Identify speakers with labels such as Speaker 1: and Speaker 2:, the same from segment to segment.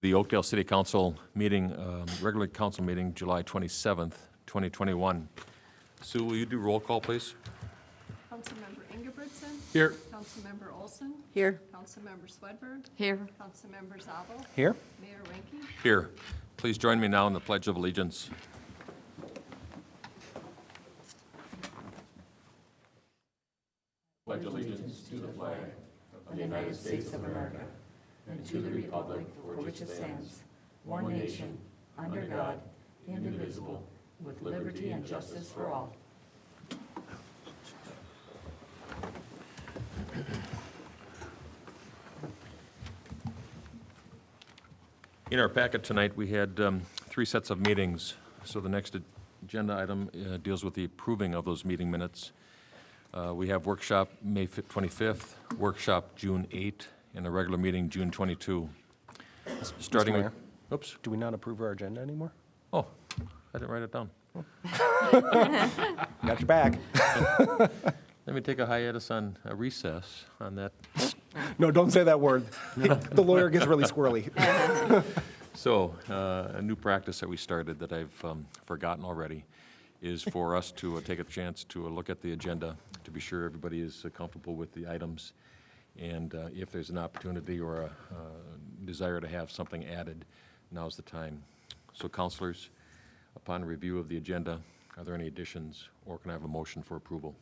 Speaker 1: the Oakdale City Council meeting, regular council meeting, July 27th, 2021. Sue, will you do roll call, please?
Speaker 2: Councilmember Ingebrigtsen.
Speaker 1: Here.
Speaker 2: Councilmember Olson.
Speaker 3: Here.
Speaker 2: Councilmember Swedberg.
Speaker 3: Here.
Speaker 2: Councilmember Zabel.
Speaker 4: Here.
Speaker 2: Mayor Wenke.
Speaker 1: Here. Please join me now in the Pledge of Allegiance. Pledge allegiance to the flag
Speaker 3: of the United States of America and to the republic for which it stands, one nation, under God, indivisible, with liberty and justice for all.
Speaker 1: In our packet tonight, we had 3 sets of meetings. So the next agenda item deals with the approving of those meeting minutes. We have workshop May 25th, workshop June 8, and a regular meeting June 22. Starting
Speaker 4: Mr.
Speaker 1: with,
Speaker 4: Mayor?
Speaker 1: oops,
Speaker 4: Do we not approve our agenda anymore?
Speaker 1: oh, I didn't write it down.
Speaker 4: Got your back.
Speaker 1: Let me take a hiatus on a recess on that.
Speaker 4: No, don't say that word. The lawyer gets really squirrely.
Speaker 1: So, a new practice that we started that I've forgotten already is for us to take a chance to look at the agenda to be sure everybody is comfortable with the items. And if there's an opportunity or a desire to have something added, now's the time. So, councilors, upon review of the agenda, are there any additions, or can I have a motion for approval?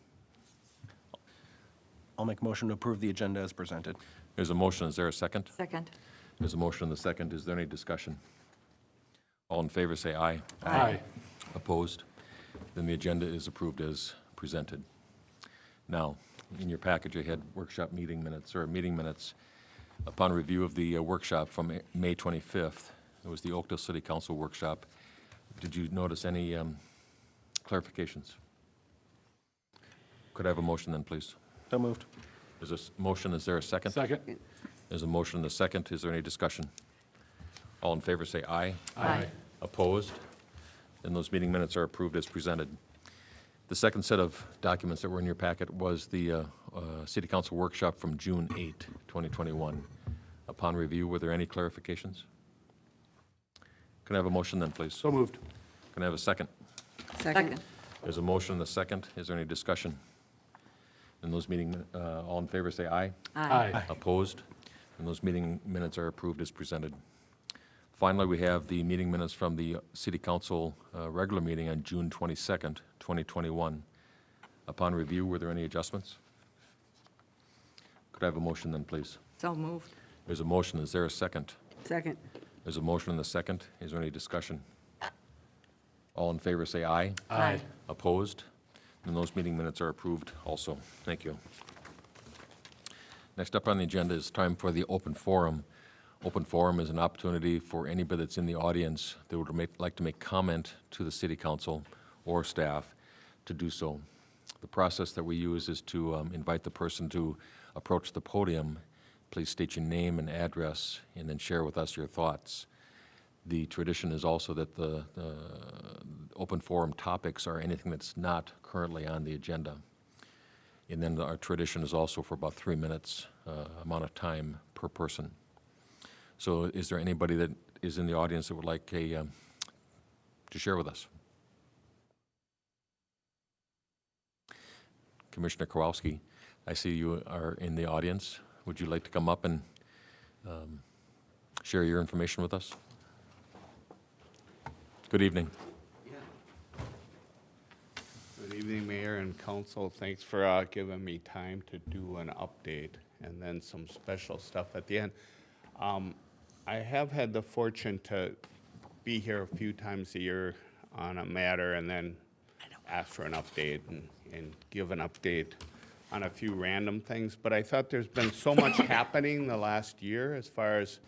Speaker 4: I'll make a motion to approve the agenda as presented.
Speaker 1: There's a motion. Is there a second?
Speaker 3: Second.
Speaker 1: There's a motion and a second. Is there any discussion? All in favor say aye.
Speaker 4: Aye.
Speaker 1: Opposed? Then the agenda is approved as presented. Now, in your package, you had workshop meeting minutes, or meeting minutes. Upon review of the workshop from May 25th, it was the Oakdale City Council workshop. Did you notice any clarifications? Could I have a motion then, please?
Speaker 4: So moved.
Speaker 1: There's a motion. Is there a second?
Speaker 5: Second.
Speaker 1: There's a motion and a second. Is there any discussion? All in favor say aye.
Speaker 3: Aye.
Speaker 1: Opposed? Then those meeting minutes are approved as presented. The second set of documents that were in your packet was the City Council workshop from June 8, 2021. Upon review, were there any clarifications? Can I have a motion then, please?
Speaker 5: So moved.
Speaker 1: Can I have a second?
Speaker 3: Second.
Speaker 1: There's a motion and a second. Is there any discussion? In those meeting, all in favor say aye.
Speaker 5: Aye.
Speaker 1: Opposed? And those meeting minutes are approved as presented. Finally, we have the meeting minutes from the City Council regular meeting on June 22nd, 2021. Upon review, were there any adjustments? Could I have a motion then, please?
Speaker 3: So moved.
Speaker 1: There's a motion. Is there a second?
Speaker 3: Second.
Speaker 1: There's a motion and a second. Is there any discussion? All in favor say aye.
Speaker 3: Aye.
Speaker 1: Opposed? And those meeting minutes are approved also. Thank you. Next up on the agenda is time for the open forum. Open forum is an opportunity for anybody that's in the audience that would like to make comment to the City Council or staff to do so. The process that we use is to invite the person to approach the podium. Please state your name and address and then share with us your thoughts. The tradition is also that the open forum topics are anything that's not currently on the agenda. And then our tradition is also for about 3 minutes amount of time per person. So is there anybody that is in the audience that would like to share with us? Commissioner Karwoski, I see you are in the audience. Would you like to come up and share your information with us? Good evening.
Speaker 6: Good evening, Mayor and Council. Thanks for giving me time to do an update and then some special stuff at the end. I have had the fortune to be here a few times a year on a matter and then ask for an update and give an update on a few random things. But I thought there's been so much happening the last year as far as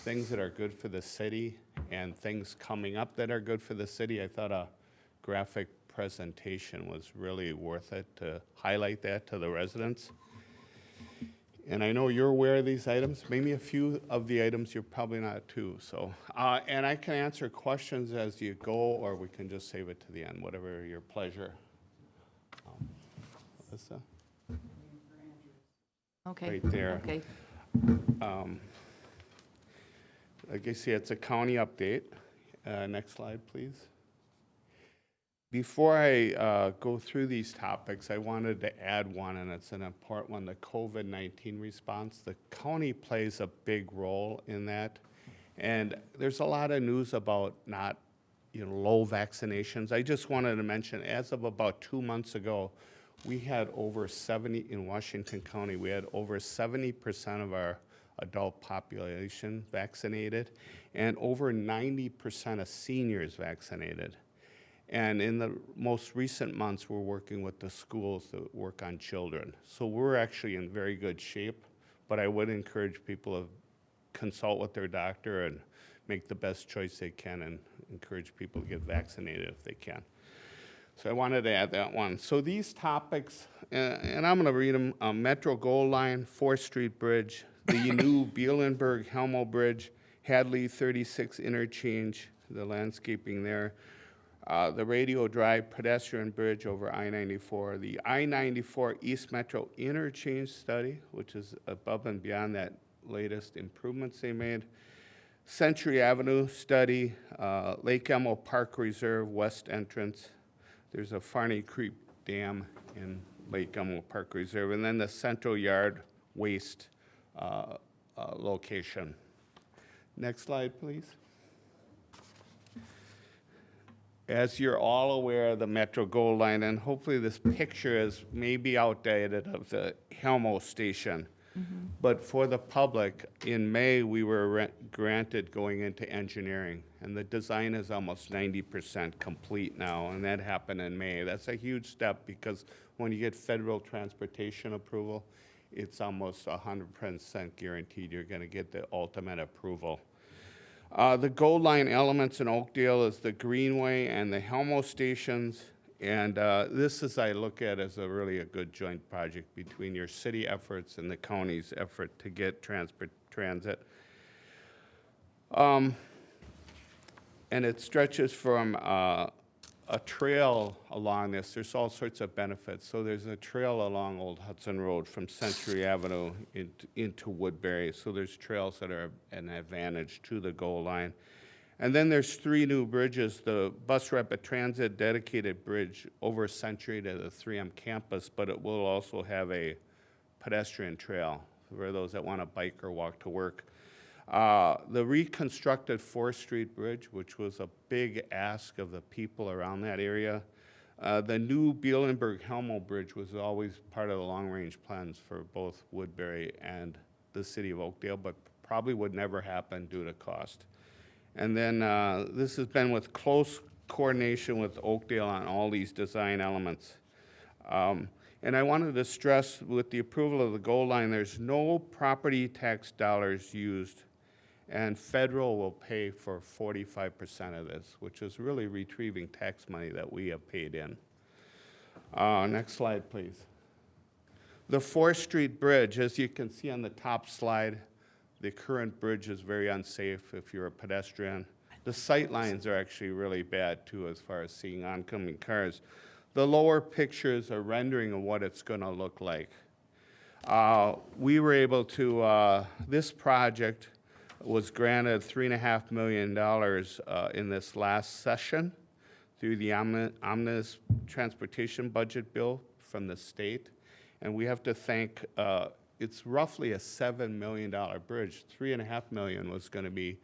Speaker 6: things that are good for the city and things coming up that are good for the city. I thought a graphic presentation was really worth it to highlight that to the residents. And I know you're aware of these items. Maybe a few of the items you're probably not too. So, and I can answer questions as you go, or we can just save it to the end, whatever your pleasure. Alyssa?
Speaker 3: Okay.
Speaker 6: Right there.
Speaker 3: Okay.
Speaker 6: Like I say, it's a county update. Next slide, please. Before I go through these topics, I wanted to add one, and it's an important one, the COVID-19 response. The county plays a big role in that. And there's a lot of news about not, low vaccinations. I just wanted to mention, as of about 2 months ago, we had over 70, in Washington County, we had over 70% of our adult population vaccinated, and over 90% of seniors vaccinated. And in the most recent months, we're working with the schools that work on children. So we're actually in very good shape, but I would encourage people to consult with their doctor and make the best choice they can, and encourage people to get vaccinated if they can. So I wanted to add that one. So these topics, and I'm gonna read them, Metro Gold Line, 4th Street Bridge, the new Bielenberg-Helmo Bridge, Hadley 36 interchange, the landscaping there, the Radio Drive pedestrian bridge over I-94, the I-94 East Metro interchange study, which is above and beyond that latest improvements they made, Century Avenue study, Lake Elmo Park Reserve West entrance. There's a Farney Creek Dam in Lake Elmo Park Reserve, and then the Central Yard waste location. Next slide, please. As you're all aware of the Metro Gold Line, and hopefully this picture is maybe outdated of the Helmo station, but for the public, in May, we were granted going into engineering, and the design is almost 90% complete now, and that happened in May. That's a huge step, because when you get federal transportation approval, it's almost 100% guaranteed you're gonna get the ultimate approval. The Gold Line elements in Oakdale is the Greenway and the Helmo stations, and this is, I look at as really a good joint project between your city efforts and the county's effort to get transit. And it stretches from a trail along this. There's all sorts of benefits. So there's a trail along Old Hudson Road from Century Avenue into Woodbury. So there's trails that are an advantage to the Gold Line. And then there's 3 new bridges, the Bus Rapid Transit dedicated bridge over Century to the 3M campus, but it will also have a pedestrian trail for those that want to bike or walk to work. The reconstructed 4th Street Bridge, which was a big ask of the people around that area. The new Bielenberg-Helmo Bridge was always part of the long-range plans for both Woodbury and the city of Oakdale, but probably would never happen due to cost. And then this has been with close coordination with Oakdale on all these design elements. And I wanted to stress, with the approval of the Gold Line, there's no property tax dollars used, and federal will pay for 45% of this, which is really retrieving tax money that we have paid in. Next slide, please. The 4th Street Bridge, as you can see on the top slide, the current bridge is very unsafe if you're a pedestrian. The sight lines are actually really bad too, as far as seeing oncoming cars. The lower pictures are rendering of what it's gonna look like. We were able to, this project was granted $3.5 million in this last session through the omnibus transportation budget bill from the state. And we have to thank, it's roughly a $7 million bridge. $3.5 million was gonna be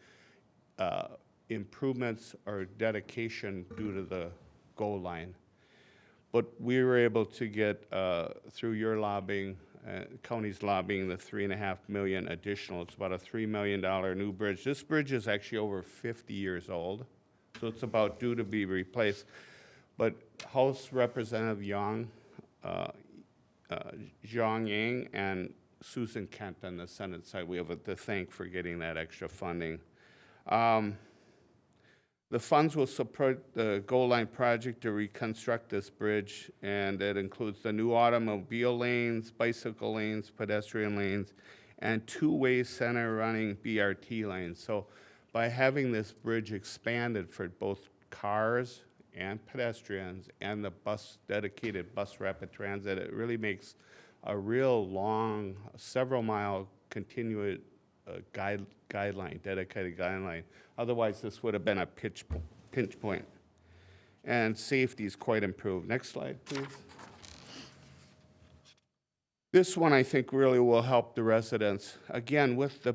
Speaker 6: improvements or dedication due to the Gold Line. But we were able to get, through your lobbying, county's lobbying, the $3.5 million additional. It's about a $3 million new bridge. This bridge is actually over 50 years old, so it's about due to be replaced. But House Representative Zhang Yang and Susan Kent on the Senate side, we have to thank for getting that extra funding. The funds will support the Gold Line project to reconstruct this bridge, and it includes the new automobile lanes, bicycle lanes, pedestrian lanes, and 2-way center running BRT lanes. So by having this bridge expanded for both cars and pedestrians and the dedicated bus rapid transit, it really makes a real long, several mile guideline, dedicated guideline. Otherwise, this would have been a pinch point. And safety is quite improved. Next slide, please. This one, I think, really will help the residents. Again, with the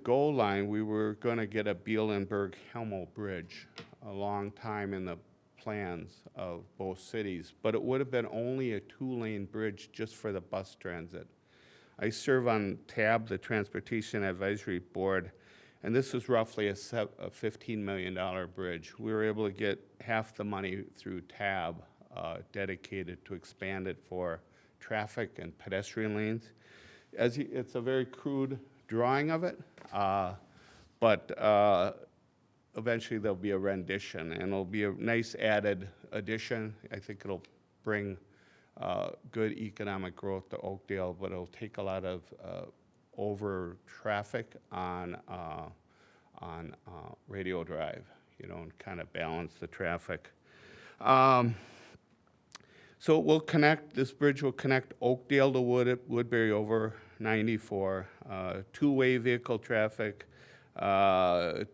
Speaker 6: goal line, we were going to get a Bielenberg-Helmo bridge a long time in the plans of both cities, but it would have been only a 2-lane bridge just for the bus transit. I serve on TAB, the Transportation Advisory Board, and this is roughly a $15 million bridge. We were able to get half the money through TAB dedicated to expand it for traffic and pedestrian lanes. It's a very crude drawing of it, but eventually there'll be a rendition, and it'll be a nice added addition. I think it'll bring good economic growth to Oakdale, but it'll take a lot of over traffic on Radio Drive, and kind of balance the traffic. So it will connect, this bridge will connect Oakdale to Woodbury over 94, two-way vehicle traffic,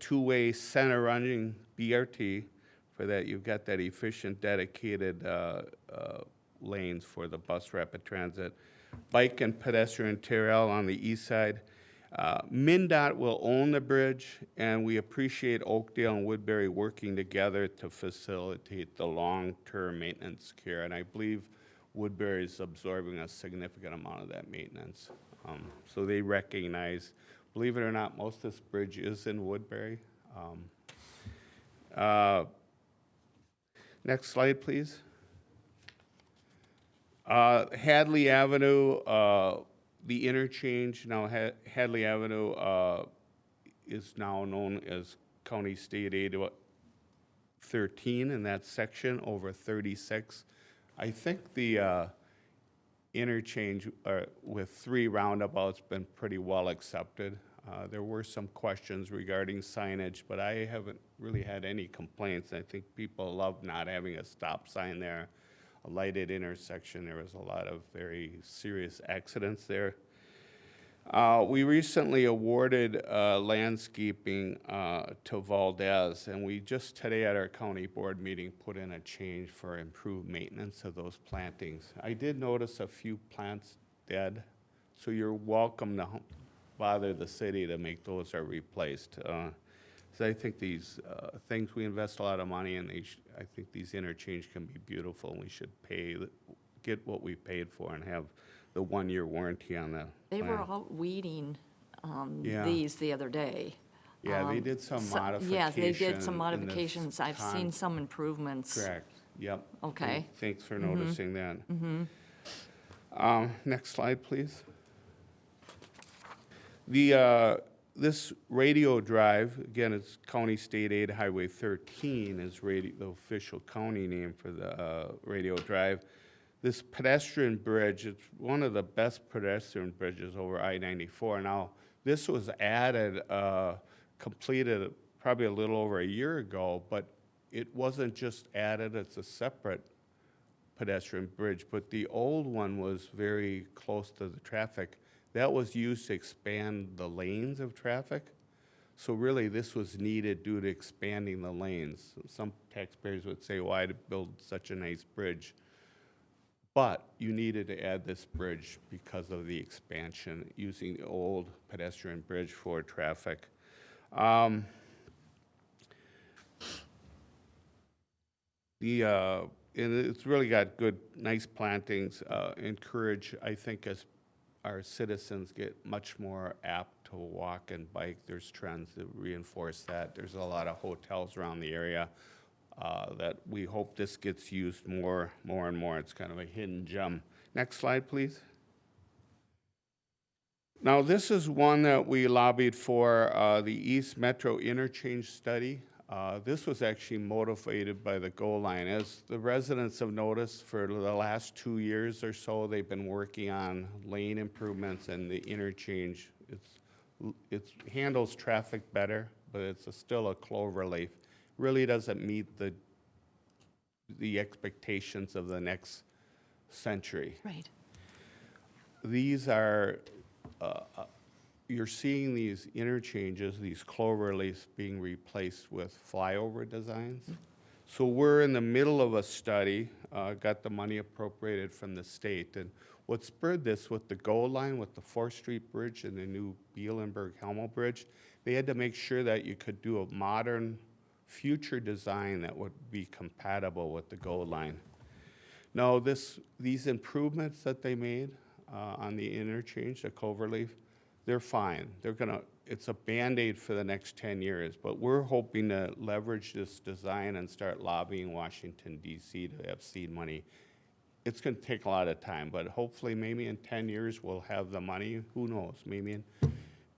Speaker 6: two-way center running BRT. For that, you've got that efficient, dedicated lanes for the bus rapid transit. Bike and pedestrian trail on the east side. MnDOT will own the bridge, and we appreciate Oakdale and Woodbury working together to facilitate the long-term maintenance care. And I believe Woodbury is absorbing a significant amount of that maintenance. So they recognize, believe it or not, most of this bridge is in Woodbury. Next slide, please. Hadley Avenue, the interchange, now Hadley Avenue is now known as County State Aid 13 in that section over 36. I think the interchange with 3 roundabouts been pretty well accepted. There were some questions regarding signage, but I haven't really had any complaints. I think people love not having a stop sign there. A lighted intersection. There was a lot of very serious accidents there. We recently awarded landscaping to Valdez, and we just today at our county board meeting put in a change for improved maintenance of those plantings. I did notice a few plants dead, so you're welcome to bother the city to make those are replaced. So I think these things, we invest a lot of money in, I think these interchange can be beautiful, and we should get what we paid for and have the 1-year warranty on the
Speaker 3: They were
Speaker 6: plant.
Speaker 3: out weeding
Speaker 6: Yeah.
Speaker 3: these the other day.
Speaker 6: Yeah, they did some modifications.
Speaker 3: Yeah, they did some
Speaker 6: in this
Speaker 3: modifications. I've seen some improvements.
Speaker 6: Correct, yep.
Speaker 3: Okay.
Speaker 6: Thanks for noticing that. Next slide, please. This Radio Drive, again, it's County State Aid Highway 13 is the official county name for the Radio Drive. This pedestrian bridge, it's one of the best pedestrian bridges over I-94. Now, this was added, completed probably a little over a year ago, but it wasn't just added, it's a separate pedestrian bridge, but the old one was very close to the traffic. That was used to expand the lanes of traffic. So really, this was needed due to expanding the lanes. Some taxpayers would say, why to build such a nice bridge? But you needed to add this bridge because of the expansion using the old pedestrian bridge for traffic. And it's really got good, nice plantings. Encourage, I think, as our citizens get much more apt to walk and bike, there's trends that reinforce that. There's a lot of hotels around the area that we hope this gets used more and more. It's kind of a hidden gem. Next slide, please. Now, this is one that we lobbied for, the East Metro Interchange Study. This was actually motivated by the goal line. As the residents have noticed, for the last 2 years or so, they've been working on lane improvements and the interchange. It handles traffic better, but it's still a clover leaf. Really doesn't meet the expectations of the next century.
Speaker 3: Right.
Speaker 6: These are you're seeing these interchanges, these clover leaves being replaced with flyover designs. So we're in the middle of a study, got the money appropriated from the state, and what spurred this with the Gold Line, with the 4th Street Bridge and the new Bielenberg-Helmel Bridge, they had to make sure that you could do a modern future design that would be compatible with the Gold Line. Now, these improvements that they made on the interchange, the cloverleaf, they're fine. It's a Band-Aid for the next 10 years, but we're hoping to leverage this design and start lobbying Washington, D.C. to have seed money. It's gonna take a lot of time, but hopefully maybe in 10 years we'll have the money, who knows,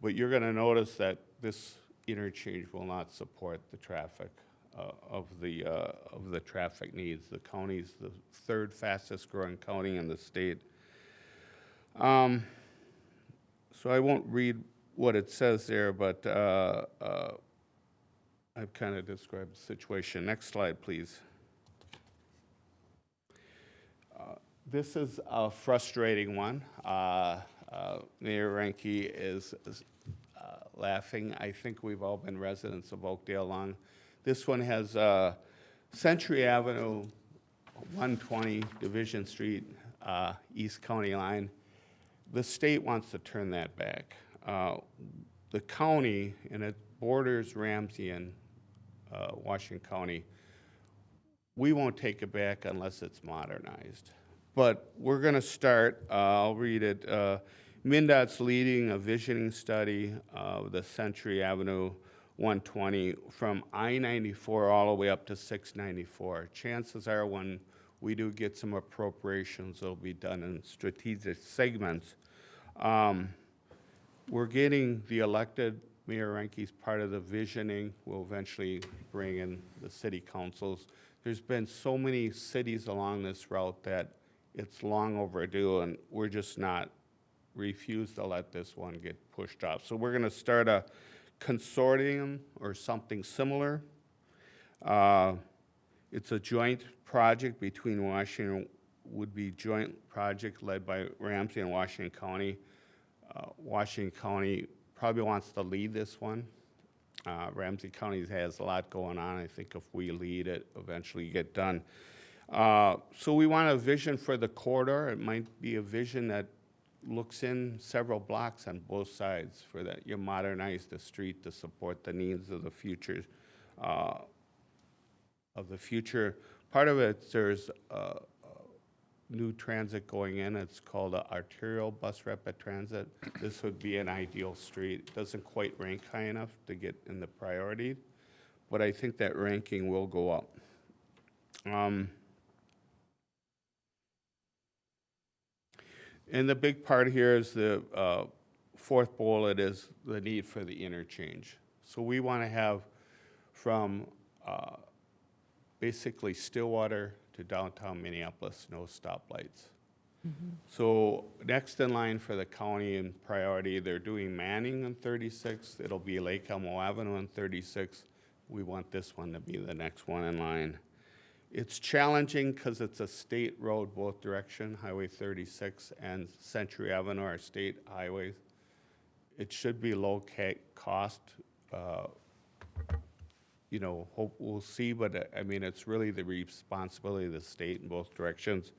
Speaker 6: but you're gonna notice that this interchange will not support the traffic of the traffic needs. The county's the 3rd fastest growing county in the state. So I won't read what it says there, but I've kind of described the situation. Next slide, please. This is a frustrating one. Mayor Reinke is laughing. I think we've all been residents of Oakdale long. This one has Century Avenue, 120 Division Street, East County line. The state wants to turn that back. The county, and it borders Ramsey and Washington County, we won't take it back unless it's modernized. But we're gonna start, I'll read it. MnDOT's leading a visioning study of the Century Avenue 120 from I-94 all the way up to 694. Chances are when we do get some appropriations, it'll be done in strategic segments. We're getting the elected, Mayor Reinke's part of the visioning. We'll eventually bring in the city councils. There's been so many cities along this route that it's long overdue, and we're just not refused to let this one get pushed off. So we're gonna start a consortium or something similar. It's a joint project between Washington, would be joint project led by Ramsey and Washington County. Washington County probably wants to lead this one. Ramsey County has a lot going on. I think if we lead it, eventually get done. So we want a vision for the corridor. It might be a vision that looks in several blocks on both sides for that. You modernize the street to support the needs of the future. Part of it, there's new transit going in. It's called an arterial bus rapid transit. This would be an ideal street. It doesn't quite rank high enough to get in the priority, but I think that ranking will go up. And the big part here is the 4th bullet is the need for the interchange. So we want to have from basically Stillwater to downtown Minneapolis, no stoplights. So next in line for the county in priority, they're doing Manning on 36. It'll be Lake Elmo Avenue on 36. We want this one to be the next one in line. It's challenging because it's a state road both direction, Highway 36 and Century Avenue are state highways. It should be low cost. Hope we'll see, but I mean, it's really the responsibility of the state in both directions.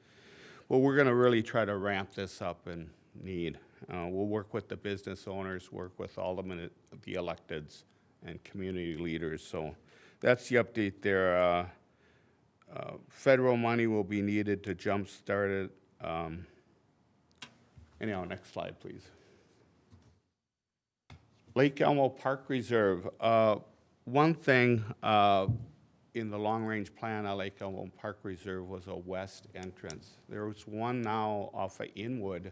Speaker 6: But we're gonna really try to ramp this up in need. We'll work with the business owners, work with all the electeds and community leaders. So that's the update there. Federal money will be needed to jumpstart it. Anyhow, next slide, please. Lake Elmo Park Reserve. One thing in the long-range plan of Lake Elmo Park Reserve was a west entrance. There was one now off of Inwood,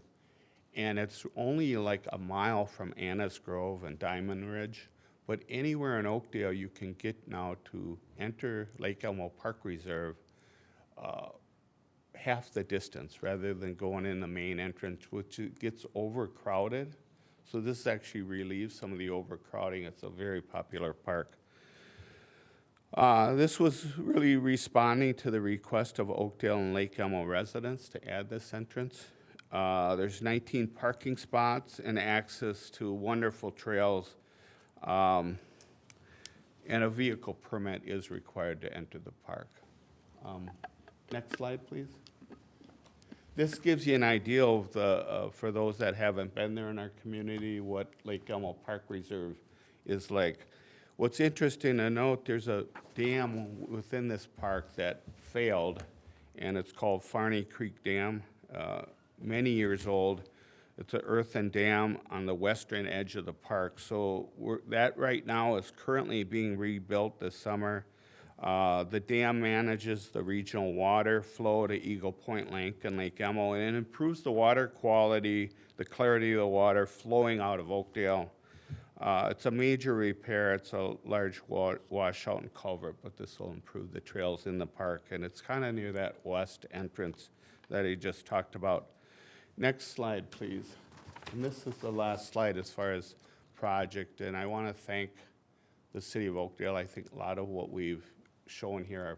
Speaker 6: and it's only like a mile from Anna's Grove and Diamond Ridge. But anywhere in Oakdale, you can get now to enter Lake Elmo Park Reserve half the distance rather than going in the main entrance, which gets overcrowded. So this actually relieves some of the overcrowding. It's a very popular park. This was really responding to the request of Oakdale and Lake Elmo residents to add this entrance. There's 19 parking spots and access to wonderful trails. And a vehicle permit is required to enter the park. Next slide, please. This gives you an idea of the, for those that haven't been there in our community, what Lake Elmo Park Reserve is like. What's interesting to note, there's a dam within this park that failed, and it's called Farney Creek Dam, many years old. It's an earthen dam on the western edge of the park. So that right now is currently being rebuilt this summer. The dam manages the regional water flow to Eagle Point Lake and Lake Elmo, and it improves the water quality, the clarity of the water flowing out of Oakdale. It's a major repair. It's a large washout and culvert, but this will improve the trails in the park, and it's kind of near that west entrance that he just talked about. Next slide, please. And this is the last slide as far as project, and I want to thank the city of Oakdale. I think a lot of what we've shown here are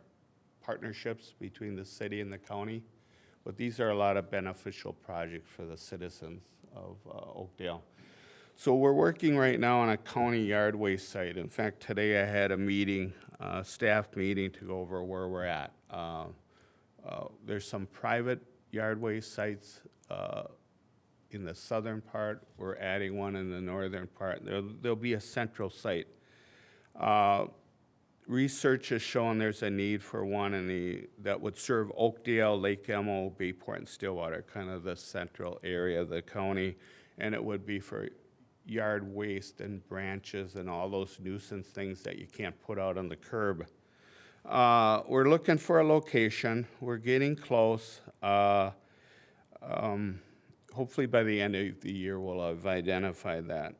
Speaker 6: partnerships between the city and the county, but these are a lot of beneficial projects for the citizens of Oakdale. So we're working right now on a county yard waste site. In fact, today I had a meeting, staff meeting, to go over where we're at. There's some private yard waste sites in the southern part. We're adding one in the northern part. There'll be a central site. Research has shown there's a need for one that would serve Oakdale, Lake Elmo, Bayport, and Stillwater, kind of the central area of the county, and it would be for yard waste and branches and all those nuisance things that you can't put out on the curb. We're looking for a location. We're getting close. Hopefully by the end of the year we'll have identified that.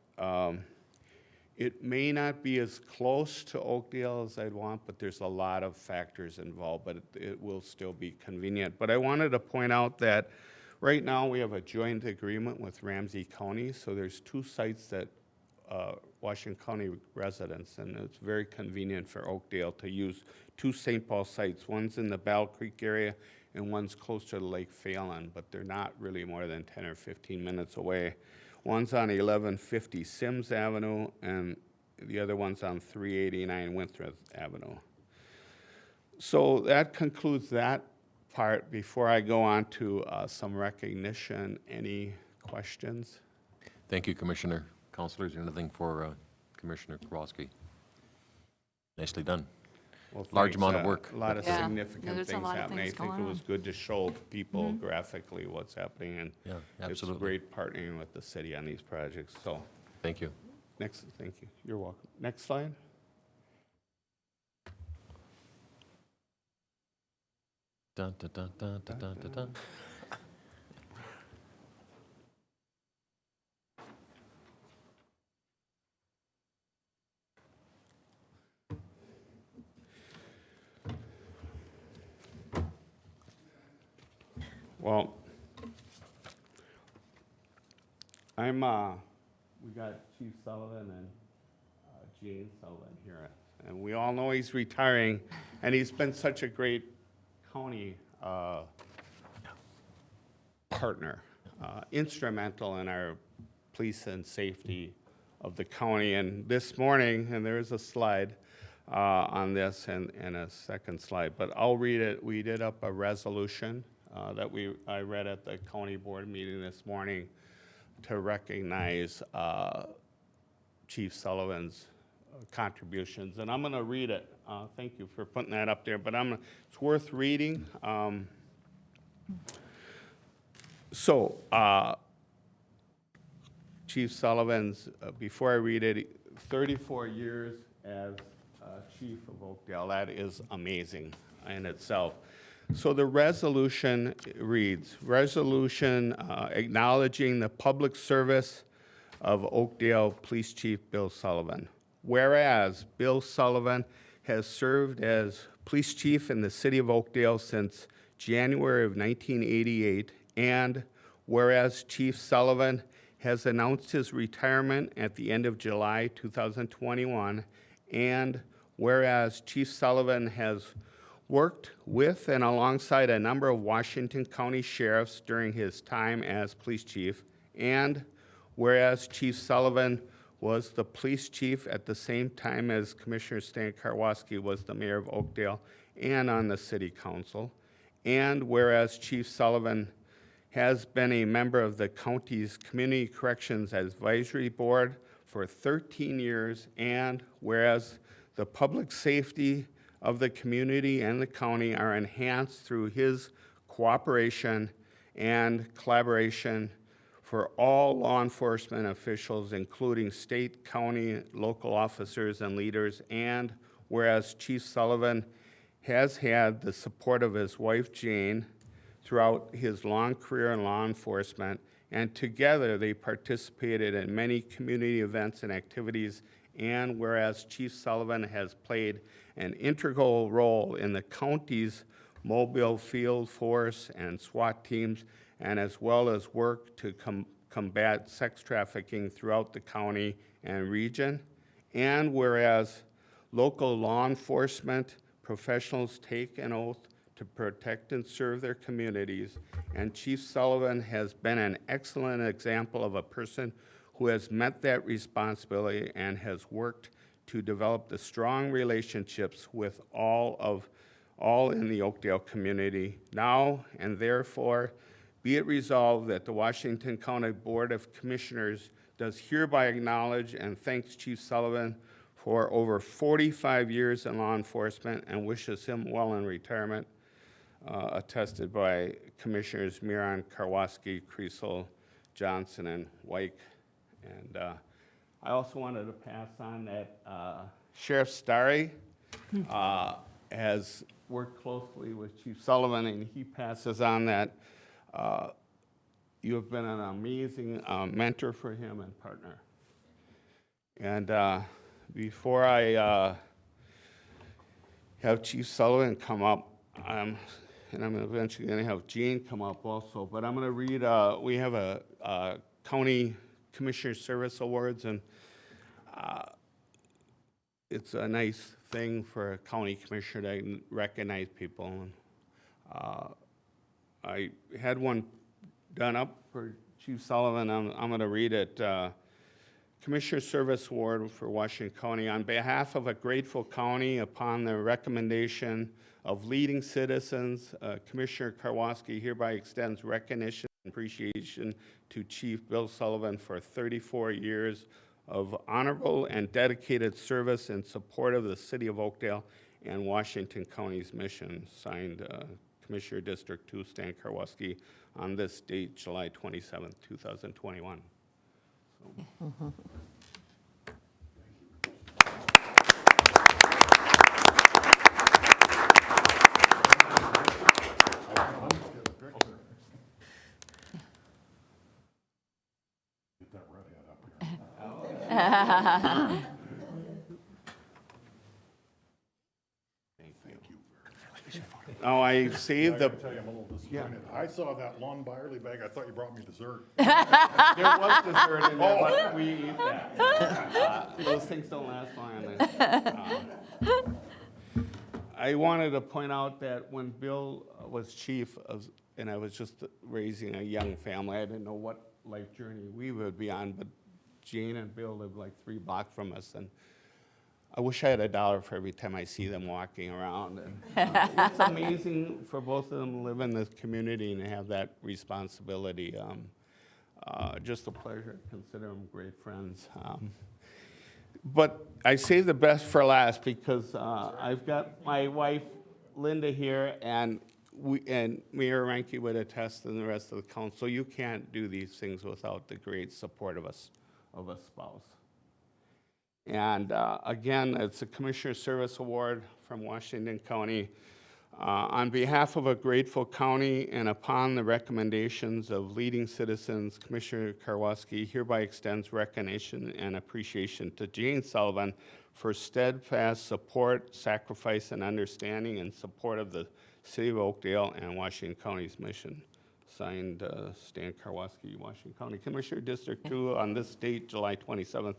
Speaker 6: It may not be as close to Oakdale as I'd want, but there's a lot of factors involved, but it will still be convenient. But I wanted to point out that right now we have a joint agreement with Ramsey County, so there's 2 sites that Washington County residents, and it's very convenient for Oakdale to use 2 St. Paul sites. One's in the Battle Creek area and one's closer to Lake Phelan, but they're not really more than 10 or 15 minutes away. One's on 1150 Sims Avenue, and the other one's on 389 Winthrop Avenue. So that concludes that part. Before I go on to some recognition, any questions?
Speaker 1: Thank you, Commissioner. Councilors, anything for Commissioner Karwoski? Nicely done.
Speaker 6: Well,
Speaker 1: Large
Speaker 6: thanks.
Speaker 1: amount of work.
Speaker 6: A lot of
Speaker 3: Yeah.
Speaker 6: significant
Speaker 3: There's a
Speaker 6: things
Speaker 3: lot of
Speaker 6: happening. I
Speaker 3: things
Speaker 6: think it
Speaker 3: going
Speaker 6: was
Speaker 3: on.
Speaker 6: good to show people graphically what's happening, and
Speaker 1: Yeah,
Speaker 6: it's
Speaker 1: absolutely.
Speaker 6: great partnering with the city on these projects. So,
Speaker 1: Thank you.
Speaker 6: next, thank you. You're welcome. Next slide.
Speaker 1: Dun, dun, dun, dun, dun, dun, dun, dun.
Speaker 6: Well, we got Chief Sullivan and Jane Sullivan here, and we all know he's retiring, and he's been such a great county partner, instrumental in our police and safety of the county. And this morning, and there is a slide on this and a second slide, but I'll read it. We did up a resolution that I read at the county board meeting this morning to recognize Chief Sullivan's contributions, and I'm going to read it. Thank you for putting that up there, but it's worth reading. Chief Sullivan's, before I read it, 34 years as chief of Oakdale. That is amazing in itself. So the resolution reads, resolution acknowledging the public service of Oakdale Police Chief Bill Sullivan. Whereas Bill Sullivan has served as police chief in the city of Oakdale since January of 1988, and whereas Chief Sullivan has announced his retirement at the end of July 2021, and whereas Chief Sullivan has worked with and alongside a number of Washington County sheriffs during his time as police chief, and whereas Chief Sullivan was the police chief at the same time as Commissioner Stan Karwoski was the mayor of Oakdale and on the city council, and whereas Chief Sullivan has been a member of the county's Community Corrections Advisory Board for 13 years, and whereas the public safety of the community and the county are enhanced through his cooperation and collaboration for all law enforcement officials, including state, county, local officers and leaders, and whereas Chief Sullivan has had the support of his wife, Jane, throughout his long career in law enforcement, and together they participated in many community events and activities, and whereas Chief Sullivan has played an integral role in the county's mobile field force and SWAT teams, and as well as work to combat sex trafficking throughout the county and region, and whereas local law enforcement professionals take an oath to protect and serve their communities, and Chief Sullivan has been an excellent example of a person who has met that responsibility and has worked to develop the strong relationships with all in the Oakdale community. Now and therefore, be it resolved that the Washington County Board of Commissioners does hereby acknowledge and thanks Chief Sullivan for over 45 years in law enforcement and wishes him well in retirement, attested by Commissioners Miron, Karwoski, Creasel, Johnson, and Wyke. And I also wanted to pass on that Sheriff Starry has worked closely with Chief Sullivan, and he passes on that you have been an amazing mentor for him and partner. And before I have Chief Sullivan come up, and I'm eventually going to have Gene come up also, but I'm going to read, we have a County Commissioner Service Awards, and it's a nice thing for a county commissioner to recognize people. And I had one done up for Chief Sullivan. I'm going to read it. Commissioner Service Award for Washington County. On behalf of a grateful county, upon the recommendation of leading citizens, Commissioner Karwoski hereby extends recognition and appreciation to Chief Bill Sullivan for 34 years of honorable and dedicated service in support of the City of Oakdale and Washington County's mission. Signed, Commissioner District 2, Stan Karwoski, on this date, July 27th, 2021. So. Oh, I saved the.
Speaker 5: I gotta tell you, I'm a little disappointed. I saw that long Byerly bag, I thought you brought me dessert.
Speaker 6: There was dessert in there, but we eat that. Those things don't last long. I wanted to point out that when Bill was chief, and I was just raising a young family, I didn't know what life journey we would be on, but Jane and Bill live like 3 blocks from us, and I wish I had $1 for every time I see them walking around. And, it's amazing for both of them to live in this community and have that responsibility. Just a pleasure. Consider them great friends. But I saved the best for last because I've got my wife, Linda, here, and Mayor Reinke would attest, and the rest of the council. You can't do these things without the great support of a spouse. And again, it's a Commissioner Service Award from Washington County. On behalf of a grateful county and upon the recommendations of leading citizens, Commissioner Karwoski hereby extends recognition and appreciation to Jane Sullivan for steadfast support, sacrifice, and understanding in support of the City of Oakdale and Washington County's mission. Signed, Stan Karwoski, Washington County Commissioner, District 2, on this date, July 27th,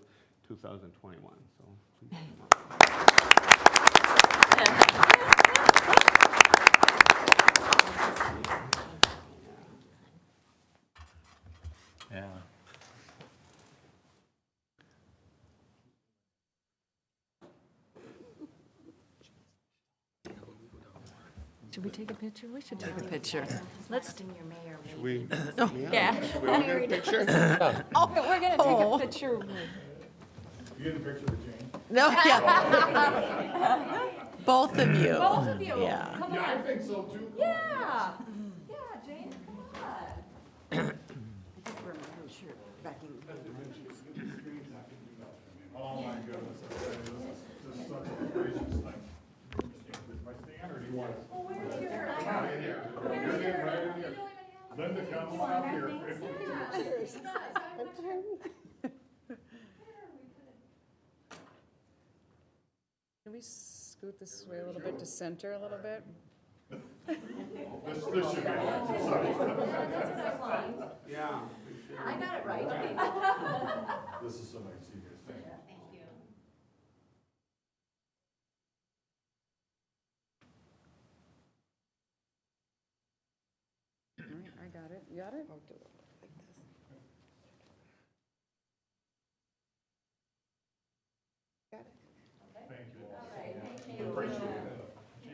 Speaker 6: 2021. So, please.
Speaker 7: Yeah.
Speaker 3: Should we take a picture? We should take a picture. Let's,
Speaker 6: We,
Speaker 3: yeah.
Speaker 6: we all get a picture?
Speaker 3: Oh, we're gonna take a picture.
Speaker 5: You get a picture of Jane?
Speaker 8: No, yeah. Both of you.
Speaker 3: Both of you.
Speaker 8: Yeah.
Speaker 3: Come
Speaker 5: Yeah, I
Speaker 3: on.
Speaker 5: think so too.
Speaker 3: Yeah. Yeah, Jane, come on.
Speaker 5: Oh my goodness, this is such a gracious thing. My stand, or do you want it?
Speaker 3: Oh, where's your?
Speaker 5: Right in here. Right in here. Linda, come on up here.
Speaker 9: Can we scoot this way a little bit to center a little bit?
Speaker 5: This should be exercise.
Speaker 6: Yeah.
Speaker 3: I got it right.
Speaker 5: This is so nice to see you guys. Thank you.
Speaker 9: All right, I got it. You got it?
Speaker 5: Thank you all so much. Appreciate it. Chief,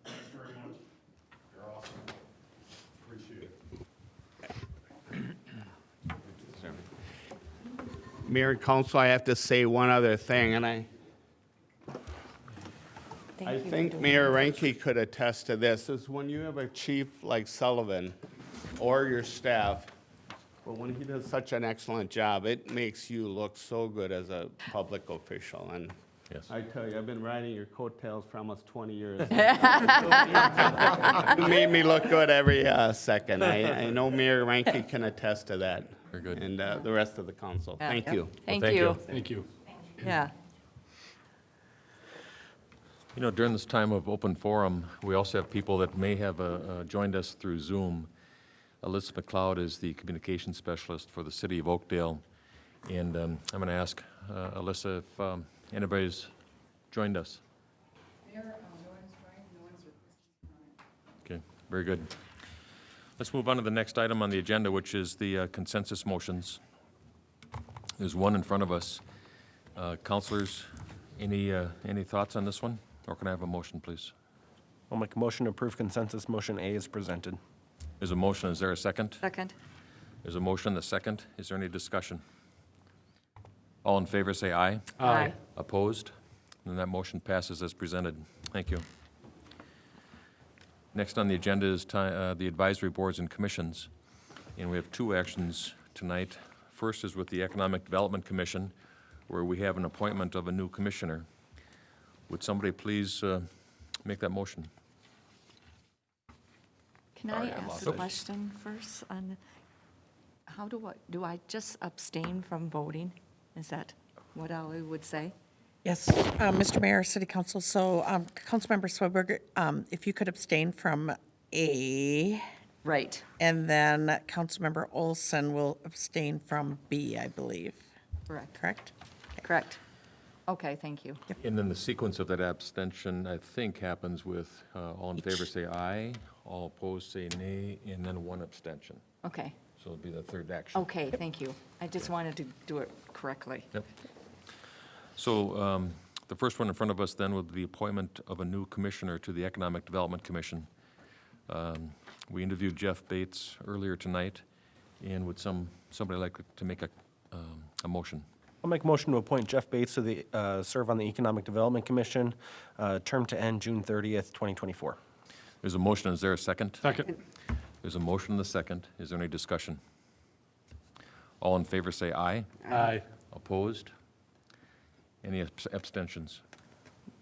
Speaker 5: thanks very much. You're awesome. Appreciate it.
Speaker 6: Mayor and council, I have to say one other thing, and I think Mayor Reinke could attest to this, is when you have a chief like Sullivan or your staff, but when he does such an excellent job, it makes you look so good as a public official. And
Speaker 1: Yes.
Speaker 6: I tell you, I've been riding your coattails for almost 20 years. You made me look good every second. I know Mayor Reinke can attest to that.
Speaker 1: Very good.
Speaker 6: And the rest of the council. Thank you.
Speaker 3: Thank
Speaker 1: thank
Speaker 3: you.
Speaker 1: you.
Speaker 4: Thank you.
Speaker 3: Yeah.
Speaker 1: You know, during this time of open forum, we also have people that may have joined us through Zoom. Alyssa McLeod is the communications specialist for the city of Oakdale. And I'm going to ask Alyssa if anybody's joined us.
Speaker 9: Mayor, no one's trying, no one's requesting comment.
Speaker 1: Okay, very good. Let's move on to the next item on the agenda, which is the consensus motions. There's one in front of us. Councilors, any thoughts on this one? Or can I have a motion, please?
Speaker 4: I'll make a motion to approve consensus motion A is presented.
Speaker 1: There's a motion. Is there a second?
Speaker 3: Second.
Speaker 1: There's a motion and a second. Is there any discussion? All in favor, say aye.
Speaker 3: Aye.
Speaker 1: Opposed? And that motion passes as presented. Thank you. Next on the agenda is the advisory boards and commissions. And we have two actions tonight. First is with the Economic Development Commission, where we have an appointment of a new commissioner. Would somebody please make that motion?
Speaker 3: Can I
Speaker 1: Sorry, I
Speaker 3: ask
Speaker 1: lost
Speaker 3: a
Speaker 1: it.
Speaker 3: question first on, how do I just abstain from voting? Is that what I would say?
Speaker 8: Yes, Mr. Mayor, City Council, so Councilmember Swedberg, if you could abstain from A,
Speaker 3: Right.
Speaker 8: and then Councilmember Olson will abstain from B, I believe,
Speaker 3: Correct.
Speaker 8: correct?
Speaker 3: Correct. Okay, thank you.
Speaker 1: And then the sequence of that abstention, I think, happens with all in favor say aye, all opposed say nay, and then one abstention.
Speaker 3: Okay.
Speaker 1: So it'll be the third action.
Speaker 3: Okay, thank you. I just wanted to do it correctly.
Speaker 1: Yep. So the first one in front of us then would be the appointment of a new commissioner to the Economic Development Commission. We interviewed Jeff Bates earlier tonight, and would somebody like to make a motion?
Speaker 4: I'll make a motion to appoint Jeff Bates to the, serve on the Economic Development Commission, term to end June 30th, 2024.
Speaker 1: There's a motion. Is there a second?
Speaker 4: Second.
Speaker 1: There's a motion and a second. Is there any discussion? All in favor say aye.
Speaker 4: Aye.
Speaker 1: Opposed? Any abstentions?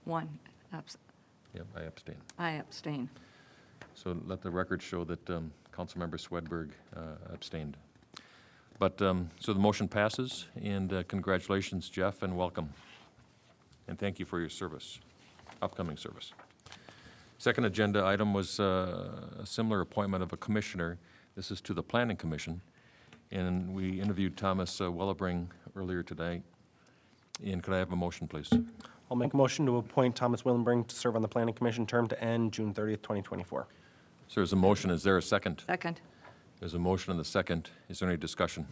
Speaker 3: One.
Speaker 1: Yep, I abstain.
Speaker 3: I abstain.
Speaker 1: So let the record show that Councilmember Swedberg abstained. But, so the motion passes, and congratulations, Jeff, and welcome. And thank you for your service, upcoming service. Second agenda item was a similar appointment of a commissioner. This is to the Planning Commission. And we interviewed Thomas Wellebring earlier today. And could I have a motion, please?
Speaker 4: I'll make a motion to appoint Thomas Willenbring to serve on the Planning Commission, term to end June 30th, 2024.
Speaker 1: So there's a motion. Is there a second?
Speaker 3: Second.
Speaker 1: There's a motion and a second. Is there any discussion?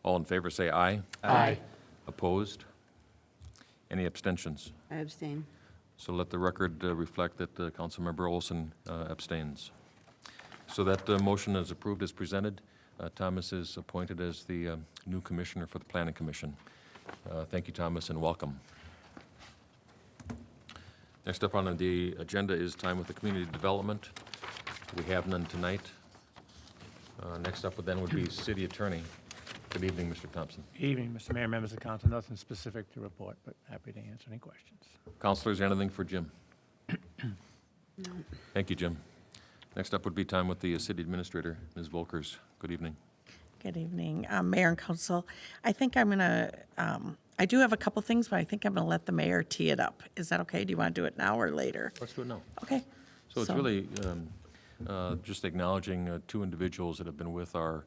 Speaker 1: All in favor, say aye.
Speaker 4: Aye.
Speaker 1: Opposed? Any abstentions?
Speaker 7: I abstain.
Speaker 1: So let the record reflect that Councilmember Olson abstains. So that motion is approved as presented. Thomas is appointed as the new commissioner for the Planning Commission. Thank you, Thomas, and welcome. Next up on the agenda is time with the community development. We have none tonight. Next up then would be city attorney. Good evening, Mr. Thompson.
Speaker 10: Evening, Mr. Mayor, members of council. Nothing specific to report, but happy to answer any questions.
Speaker 1: Councilors, anything for Jim? Thank you, Jim. Next up would be time with the city administrator, Ms. Volkers. Good evening.
Speaker 8: Good evening, Mayor and Council. I think I'm going to, I do have a couple things, but I think I'm going to let the mayor tee it up. Is that okay? Do you want to do it now or later?
Speaker 1: Let's do it now.
Speaker 8: Okay.
Speaker 1: So it's really just acknowledging two individuals that have been with our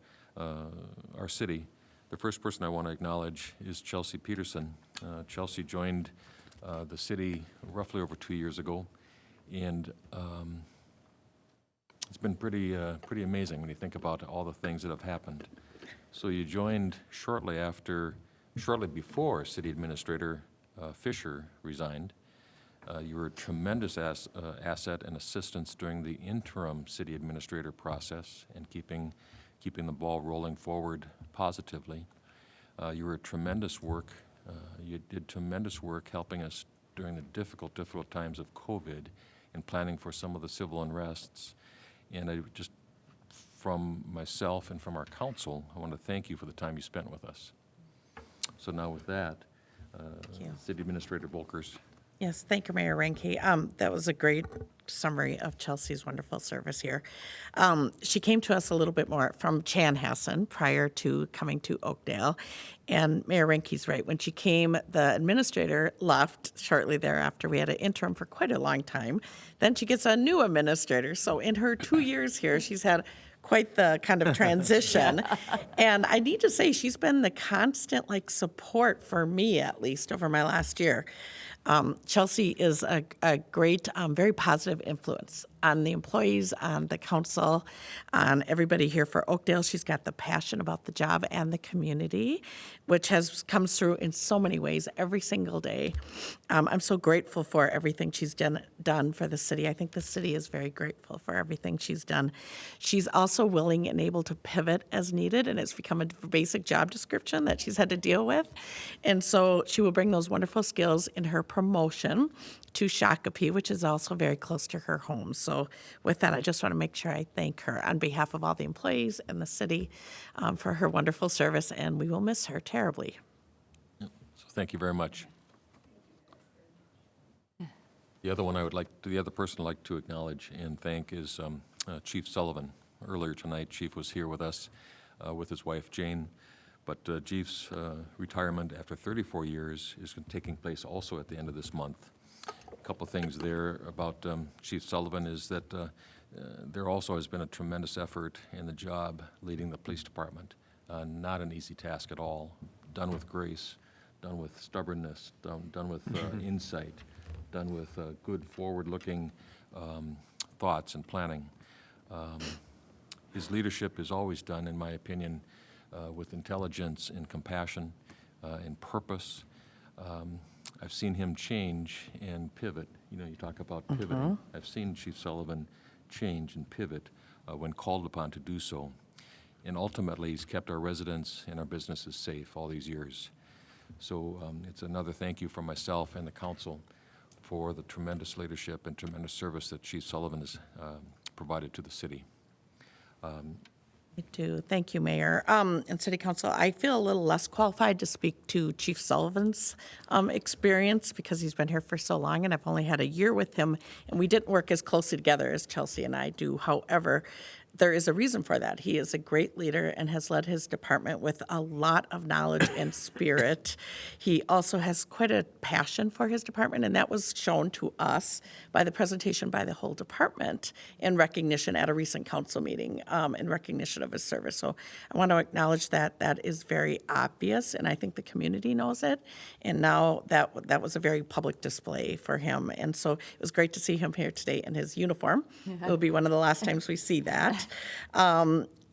Speaker 1: city. The first person I want to acknowledge is Chelsea Peterson. Chelsea joined the city roughly over 2 years ago, and it's been pretty amazing when you think about all the things that have happened. So you joined shortly before City Administrator Fisher resigned. You were a tremendous asset and assistance during the interim city administrator process and keeping the ball rolling forward positively. You were a tremendous work. You did tremendous work helping us during the difficult times of COVID and planning for some of the civil unrests. And I just, from myself and from our council, I want to thank you for the time you spent with us. So now with that,
Speaker 8: Thank you.
Speaker 1: City Administrator Volkers.
Speaker 8: Yes, thank you, Mayor Ranke. That was a great summary of Chelsea's wonderful service here. She came to us a little bit more from Chanhassen prior to coming to Oakdale. And Mayor Ranke's right. When she came, the administrator left shortly thereafter. We had an interim for quite a long time. Then she gets a new administrator. So in her 2 years here, she's had quite the kind of transition. And I need to say, she's been the constant support for me, at least, over my last year. Chelsea is a great, very positive influence on the employees, on the council, on everybody here for Oakdale. She's got the passion about the job and the community, which comes through in so many ways every single day. I'm so grateful for everything she's done for the city. I think the city is very grateful for everything she's done. She's also willing and able to pivot as needed, and it's become a basic job description that she's had to deal with. And so she will bring those wonderful skills in her promotion to Shakopee, which is also very close to her home. So with that, I just want to make sure I thank her on behalf of all the employees and the city for her wonderful service, and we will miss her terribly.
Speaker 1: So thank you very much. The other person I'd like to acknowledge and thank is Chief Sullivan. Earlier tonight, Chief was here with us with his wife Jane, but Chief's retirement after 34 years is taking place also at the end of this month. A couple of things there about Chief Sullivan is that there also has been a tremendous effort in the job leading the police department. Not an easy task at all, done with grace, done with stubbornness, done with insight, done with good forward-looking thoughts and planning. His leadership is always done, in my opinion, with intelligence and compassion and purpose. I've seen him change and pivot. You know, you talk about pivoting. I've seen Chief Sullivan change and pivot when called upon to do so. And ultimately, he's kept our residents and our businesses safe all these years. So it's another thank you from myself and the council for the tremendous leadership and tremendous service that Chief Sullivan has provided to the city.
Speaker 8: I do. Thank you, Mayor. And City Council, I feel a little less qualified to speak to Chief Sullivan's experience because he's been here for so long, and I've only had a year with him, and we didn't work as closely together as Chelsea and I do. However, there is a reason for that. He is a great leader and has led his department with a lot of knowledge and spirit. He also has quite a passion for his department, and that was shown to us by the presentation by the whole department in recognition at a recent council meeting in recognition of his service. So I want to acknowledge that that is very obvious, and I think the community knows it. And now that was a very public display for him. And so it was great to see him here today in his uniform. It will be one of the last times we see that.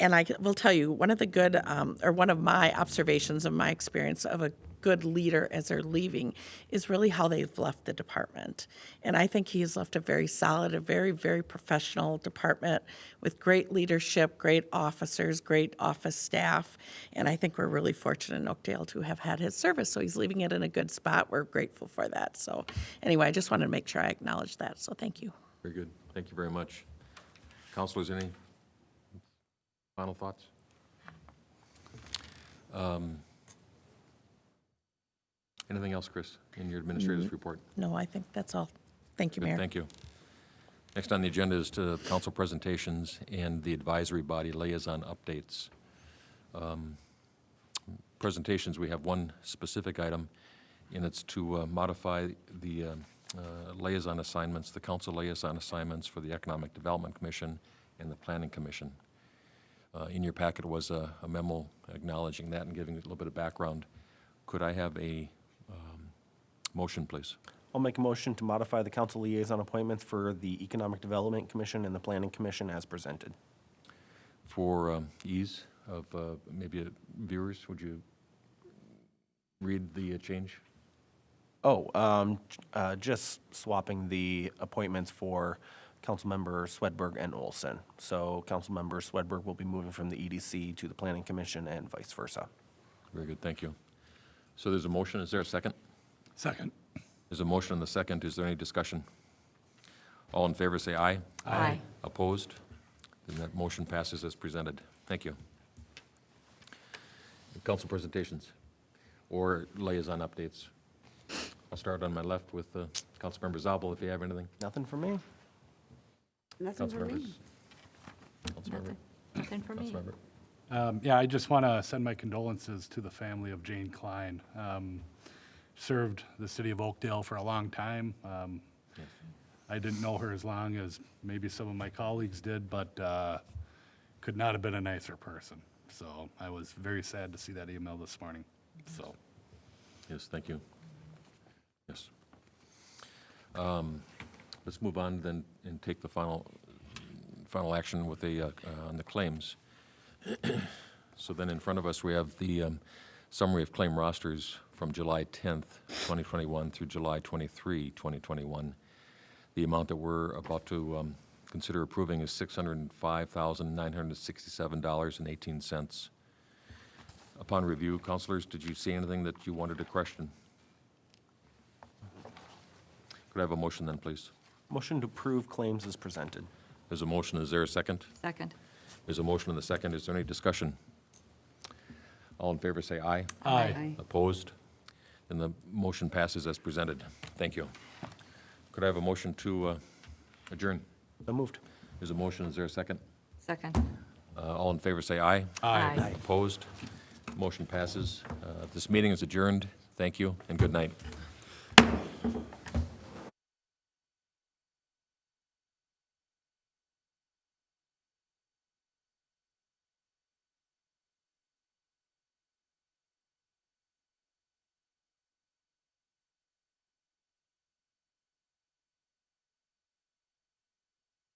Speaker 8: And I will tell you, one of the good, or one of my observations of my experience of a good leader as they're leaving is really how they've left the department. And I think he's left a very solid, a very, very professional department with great leadership, great officers, great office staff. And I think we're really fortunate in Oakdale to have had his service. So he's leaving it in a good spot. We're grateful for that. So anyway, I just wanted to make sure I acknowledge that. So thank you.
Speaker 1: Very good. Thank you very much. Councilors, any final thoughts? Anything else, Chris, in your administrator's report?
Speaker 8: No, I think that's all. Thank you,
Speaker 1: Good,
Speaker 8: Mayor.
Speaker 1: thank you. Next on the agenda is to council presentations and the advisory body liaison updates. Presentations, we have one specific item, and it's to modify the liaison assignments, the council liaison assignments for the Economic Development Commission and the Planning Commission. In your packet was a memo acknowledging that and giving a little bit of background. Could I have a motion, please?
Speaker 4: I'll make a motion to modify the council liaison appointments for the Economic Development Commission and the Planning Commission as presented.
Speaker 1: For ease of maybe viewers, would you read the change?
Speaker 4: Just swapping the appointments for Councilmember Swedberg and Olson. So Councilmember Swedberg will be moving from the EDC to the Planning Commission and vice versa.
Speaker 1: Very good, thank you. So there's a motion, is there a second?
Speaker 10: Second.
Speaker 1: There's a motion and the second, is there any discussion? All in favor say aye.
Speaker 3: Aye.
Speaker 1: Opposed? Then that motion passes as presented. Thank you. Council presentations or liaison updates. I'll start on my left with Councilmember Zabel, if you have anything.
Speaker 4: Nothing for me.
Speaker 3: Nothing for me.
Speaker 1: Councilmember.
Speaker 3: Nothing for me.
Speaker 1: Councilmember.
Speaker 5: Yeah, I just want to send my condolences to the family of Jane Klein. Served the city of Oakdale for a long time.
Speaker 1: Yes.
Speaker 5: I didn't know her as long as maybe some of my colleagues did, but could not have been a nicer person. So I was very sad to see that email this morning. So,
Speaker 1: Yes, thank you. Yes. Let's move on then and take the final action with on the claims. So then in front of us, we have the summary of claim rosters from July 10th, 2021 through July 23, 2021. The amount that we're about to consider approving is $605,967.18. Upon review, councilors, did you see anything that you wanted to question? Could I have a motion then, please?
Speaker 4: Motion to approve claims as presented.
Speaker 1: There's a motion, is there a second?
Speaker 3: Second.
Speaker 1: There's a motion and a second, is there any discussion? All in favor say aye.
Speaker 3: Aye.
Speaker 1: Opposed? And the motion passes as presented. Thank you. Could I have a motion to adjourn?
Speaker 4: So moved.
Speaker 1: There's a motion, is there a second?
Speaker 3: Second.
Speaker 1: All in favor say aye.
Speaker 3: Aye.
Speaker 1: Opposed? Motion passes. This meeting is adjourned. Thank you and good night.